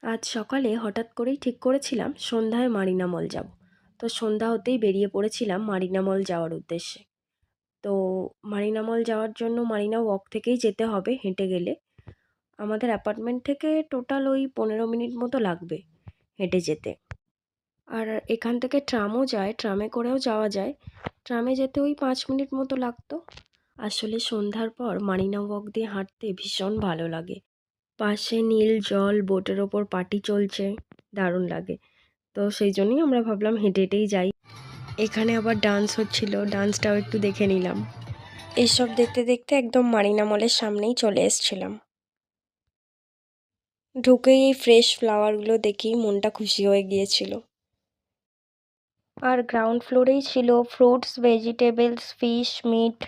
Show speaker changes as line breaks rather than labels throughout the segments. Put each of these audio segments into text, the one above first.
আজ সকালে হঠাৎ করেই ঠিক করেছিলাম সন্ধ্যায় মারিনা মল যাব। তো সন্ধ্যা হতেই বেরিয়ে পড়েছিলাম মারিনা মল যাওয়ার উদ্দেশ্যে। তো মারিনা মল যাওয়ার জন্য মারিনা ওয়াক থেকেই যেতে হবে হেঁটে গেলে। আমাদের অ্যাপার্টমেন্ট থেকে টোটাল ওই 15 মিনিট মতো লাগবে হেঁটে যেতে। আর এখান থেকে ট্রামও যায়, ট্রামে করেও যাওয়া যায়। ট্রামে যেতে ওই 5 মিনিট মতো লাগতো। আসলে সন্ধ্যার পর মারিনা ওয়াক দিয়ে হাঁটতে ভীষণ ভালো লাগে। পাশে নীল জল, বোটের ওপর পার্টি চলছে, দারুণ লাগে। তো সেই জন্যই আমরা ভাবলাম হেঁটে হেঁটেই যাই। এখানে আবার ডান্স হচ্ছিল, ডান্সটাও একটু দেখে নিলাম। এসব দেখতে দেখতে একদম মারিনা মলের সামনেই চলে এসেছিলাম। ঢুকেই এই ফ্রেশ ফ্লাওয়ারগুলো দেখেই মনটা খুশি হয়ে গিয়েছিল। আর গ্রাউন্ড ফ্লোরেই ছিল ফ্রুটস, ভেজিটেবলস, ফিশ, মিট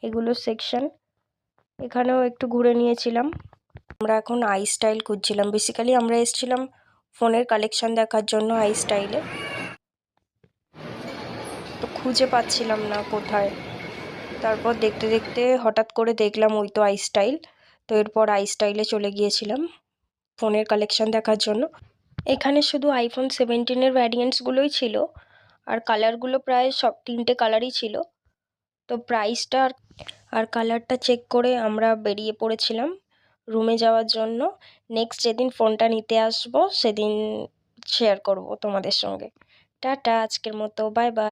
এগুলোর সেকশন। এখানেও একটু ঘুরে নিয়েছিলাম। আমরা এখন আই স্টাইল খুঁজছিলাম। বেসিক্যালি আমরা এসেছিলাম ফোনের কালেকশন দেখার জন্য আই স্টাইলে। তো খুঁজে পাচ্ছিলাম না কোথায়। তারপর দেখতে দেখতে হঠাৎ করে দেখলাম ওই তো আই স্টাইল। তো এরপর আই স্টাইলে চলে গিয়েছিলাম ফোনের কালেকশন দেখার জন্য। এখানে শুধু আইফোন 17-এর ভ্যারিয়েন্টসগুলোই ছিল। আর কালারগুলো প্রায় সব 3টে কালারই ছিল। তো প্রাইসটা আর কালারটা চেক করে আমরা বেরিয়ে পড়েছিলাম রুমে যাওয়ার জন্য। নেক্সট যেদিন ফোনটা নিতে আসবো সেদিন শেয়ার করব তোমাদের সঙ্গে। টাটা, আজকের মতো বাই বাই।